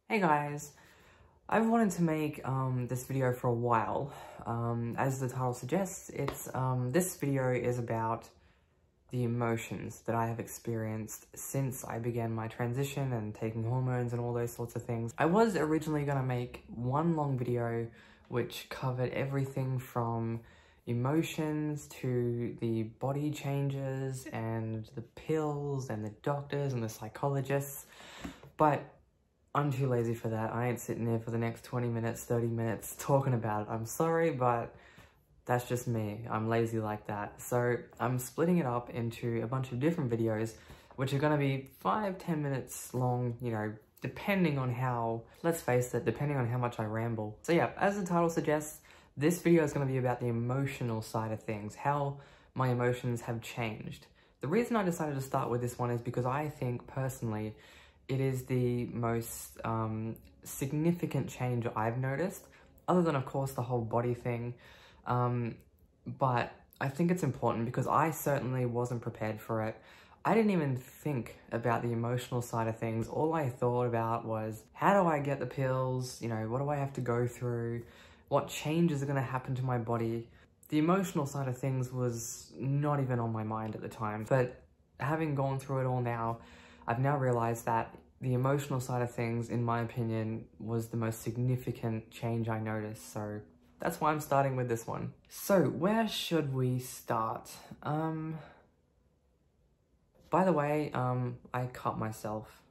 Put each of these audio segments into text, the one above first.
Hey guys, I've wanted to make this video for a while. As the title suggests, this video is about the emotions that I have experienced since I began my transition and taking hormones and all those sorts of things. I was originally going to make one long video which covered everything from emotions to the body changes and the pills and the doctors and the psychologists, but I'm too lazy for that. I ain't sitting there for the next 20 minutes, 30 minutes talking about it. I'm sorry, but that's just me. I'm lazy like that. So I'm splitting it up into a bunch of different videos, which are gonna be 5-10 minutes long, you know, depending on how, let's face it, depending on how much I ramble. So yeah, as the title suggests, this video is gonna be about the emotional side of things, how my emotions have changed. The reason I decided to start with this one is because I think personally, it is the most significant change I've noticed, other than of course the whole body thing. But I think it's important because I certainly wasn't prepared for it. I didn't even think about the emotional side of things. All I thought about was, how do I get the pills? You know, what do I have to go through? What changes are gonna happen to my body? The emotional side of things was not even on my mind at the time. But having gone through it all now, I've now realized that the emotional side of things, in my opinion, was the most significant change I noticed. So that's why I'm starting with this one. So where should we start? By the way, I cut myself.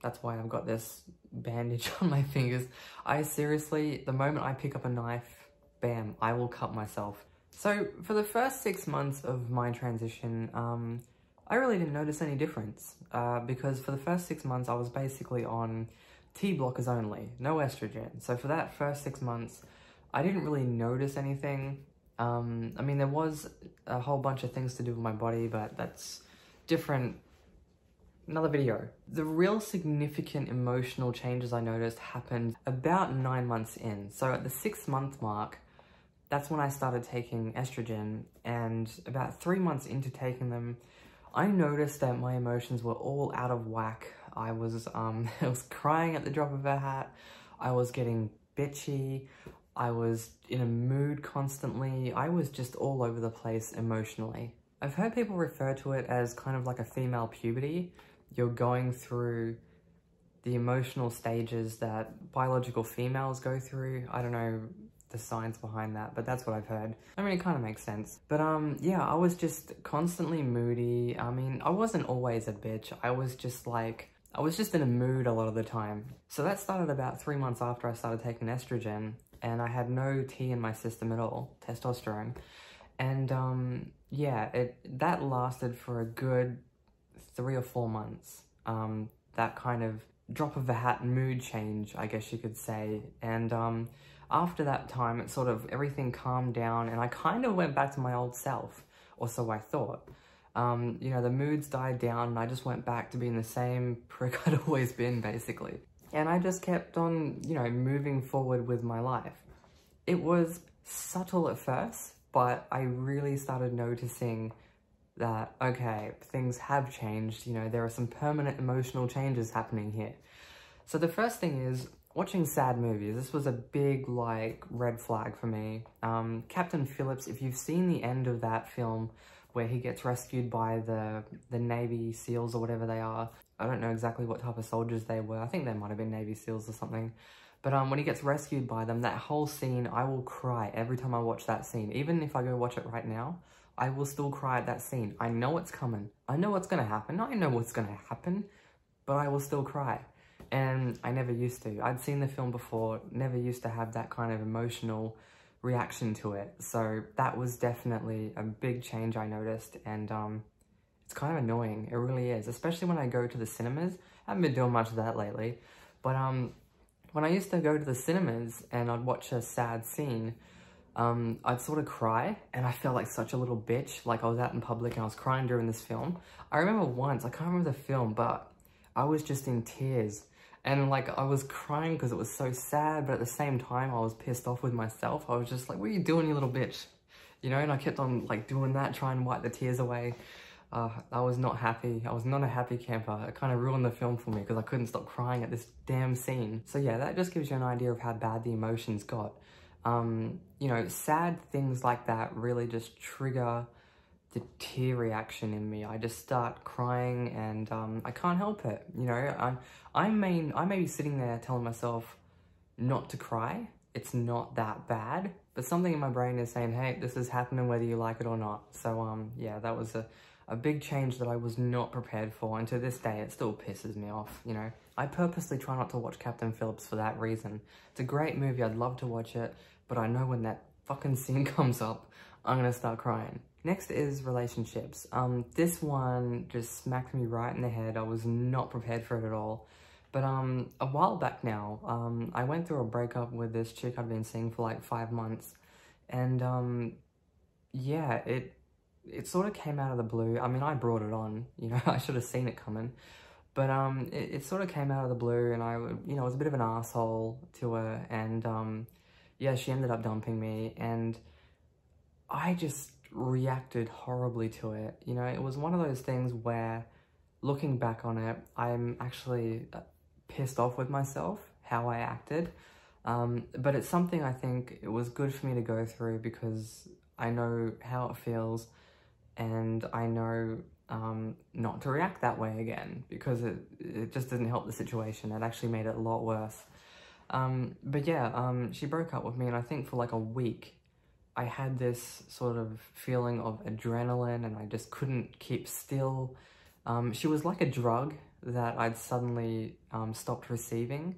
That's why I've got this bandage on my fingers. I seriously, the moment I pick up a knife, bam, I will cut myself. So for the first 6 months of my transition, I really didn't notice any difference because for the first 6 months I was basically on T blockers only, no estrogen. So for that first 6 months, I didn't really notice anything. I mean, there was a whole bunch of things to do with my body, but that's different, another video. The real significant emotional changes I noticed happened about 9 months in. So at the 6-month mark, that's when I started taking estrogen, and about 3 months into taking them, I noticed that my emotions were all out of whack. I was crying at the drop of a hat. I was getting bitchy. I was in a mood constantly. I was just all over the place emotionally. I've heard people refer to it as kind of like a female puberty. You're going through the emotional stages that biological females go through. I don't know the science behind that, but that's what I've heard. I mean, it kind of makes sense. But yeah, I was just constantly moody. I mean, I wasn't always a bitch. I was just in a mood a lot of the time. So that started about 3 months after I started taking estrogen, and I had no T in my system at all, testosterone. And yeah, that lasted for a good 3 or 4 months. That kind of drop of the hat mood change, I guess you could say. And after that time, it sort of, everything calmed down and I kind of went back to my old self, or so I thought. You know, the moods died down and I just went back to being the same prick I'd always been, basically. And I just kept on, you know, moving forward with my life. It was subtle at first, but I really started noticing that, okay, things have changed. You know, there are some permanent emotional changes happening here. So the first thing is, watching sad movies. This was a big, like, red flag for me. Captain Phillips, if you've seen the end of that film where he gets rescued by the Navy SEALs or whatever they are, I don't know exactly what type of soldiers they were. I think they might have been Navy SEALs or something. But when he gets rescued by them, that whole scene, I will cry every time I watch that scene. Even if I go watch it right now, I will still cry at that scene. I know it's coming. I know what's gonna happen. I know what's gonna happen, but I will still cry. And I never used to. I'd seen the film before, never used to have that kind of emotional reaction to it. So that was definitely a big change I noticed, and it's kind of annoying. It really is, especially when I go to the cinemas. I haven't been doing much of that lately, but when I used to go to the cinemas and I'd watch a sad scene, I'd sort of cry, and I felt like such a little bitch, like I was out in public and I was crying during this film. I remember once, I can't remember the film, but I was just in tears. And like, I was crying because it was so sad, but at the same time, I was pissed off with myself. I was just like, what are you doing, you little bitch? You know, and I kept on like doing that, trying to wipe the tears away. I was not happy. I was not a happy camper. It kind of ruined the film for me because I couldn't stop crying at this damn scene. So yeah, that just gives you an idea of how bad the emotions got. You know, sad things like that really just trigger the tear reaction in me. I just start crying and I can't help it. You know, I may be sitting there telling myself not to cry. It's not that bad, but something in my brain is saying, hey, this is happening whether you like it or not. So yeah, that was a big change that I was not prepared for, and to this day it still pisses me off, you know. I purposely try not to watch Captain Phillips for that reason. It's a great movie, I'd love to watch it, but I know when that fucking scene comes up, I'm gonna start crying. Next is relationships. This one just smacked me right in the head. I was not prepared for it at all. But a while back now, I went through a breakup with this chick I'd been seeing for like 5 months. And yeah, it sort of came out of the blue. I mean, I brought it on, you know, I should have seen it coming. But it sort of came out of the blue, and I, you know, was a bit of an asshole to her. And yeah, she ended up dumping me, and I just reacted horribly to it. You know, it was one of those things where, looking back on it, I'm actually pissed off with myself, how I acted. But it's something I think it was good for me to go through because I know how it feels, and I know not to react that way again, because it just didn't help the situation. It actually made it a lot worse. But yeah, she broke up with me, and I think for like a week, I had this sort of feeling of adrenaline, and I just couldn't keep still. She was like a drug that I'd suddenly stopped receiving,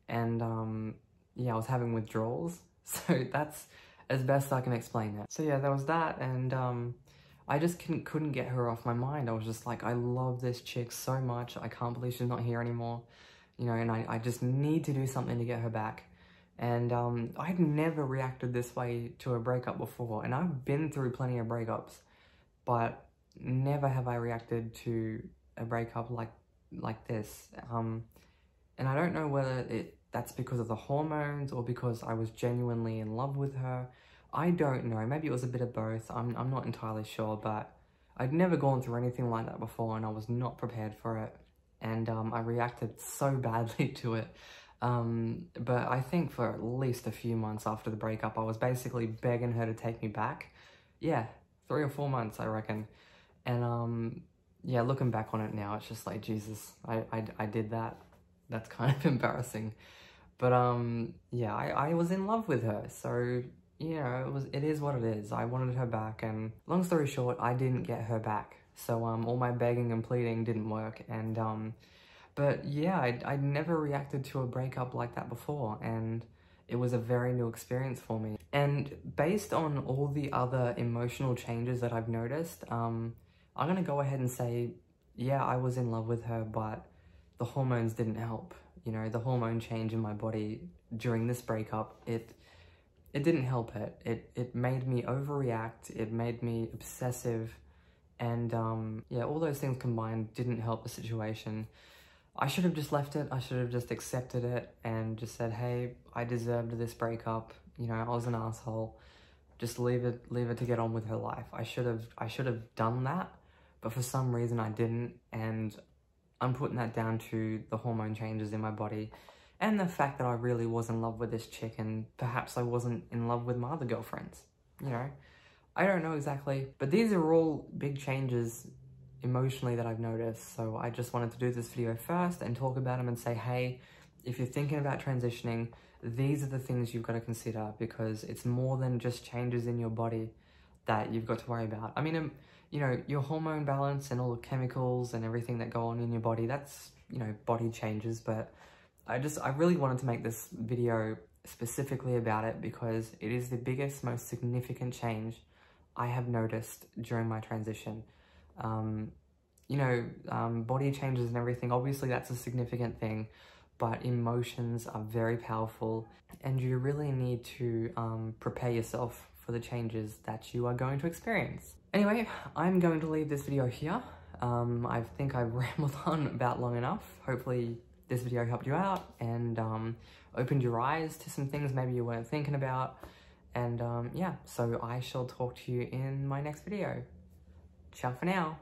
and yeah, I was having withdrawals. So that's as best I can explain it. So yeah, there was that, and I just couldn't get her off my mind. I was just like, I love this chick so much. I can't believe she's not here anymore. You know, and I just need to do something to get her back. And I'd never reacted this way to a breakup before, and I've been through plenty of breakups, but never have I reacted to a breakup like this. And I don't know whether that's because of the hormones or because I was genuinely in love with her. I don't know. Maybe it was a bit of both. I'm not entirely sure, but I'd never gone through anything like that before, and I was not prepared for it. And I reacted so badly to it. But I think for at least a few months after the breakup, I was basically begging her to take me back. Yeah, 3 or 4 months, I reckon. And yeah, looking back on it now, it's just like, Jesus, I did that. That's kind of embarrassing. But yeah, I was in love with her, so you know, it is what it is. I wanted her back, and long story short, I didn't get her back. So all my begging and pleading didn't work, and but yeah, I'd never reacted to a breakup like that before, and it was a very new experience for me. And based on all the other emotional changes that I've noticed, I'm gonna go ahead and say, yeah, I was in love with her, but the hormones didn't help. You know, the hormone change in my body during this breakup, it didn't help it. It made me overreact, it made me obsessive, and yeah, all those things combined didn't help the situation. I should have just left it. I should have just accepted it and just said, hey, I deserved this breakup. You know, I was an asshole. Just leave it to get on with her life. I should have done that, but for some reason I didn't, and I'm putting that down to the hormone changes in my body and the fact that I really was in love with this chick, and perhaps I wasn't in love with my other girlfriends. You know, I don't know exactly, but these are all big changes emotionally that I've noticed. So I just wanted to do this video first and talk about them and say, hey, if you're thinking about transitioning, these are the things you've got to consider, because it's more than just changes in your body that you've got to worry about. I mean, you know, your hormone balance and all the chemicals and everything that go on in your body, that's, you know, body changes. But I really wanted to make this video specifically about it because it is the biggest, most significant change I have noticed during my transition. You know, body changes and everything, obviously that's a significant thing, but emotions are very powerful, and you really need to prepare yourself for the changes that you are going to experience. Anyway, I'm going to leave this video here. I think I've rambled on about long enough. Hopefully this video helped you out and opened your eyes to some things maybe you weren't thinking about. And yeah, so I shall talk to you in my next video. Ciao for now.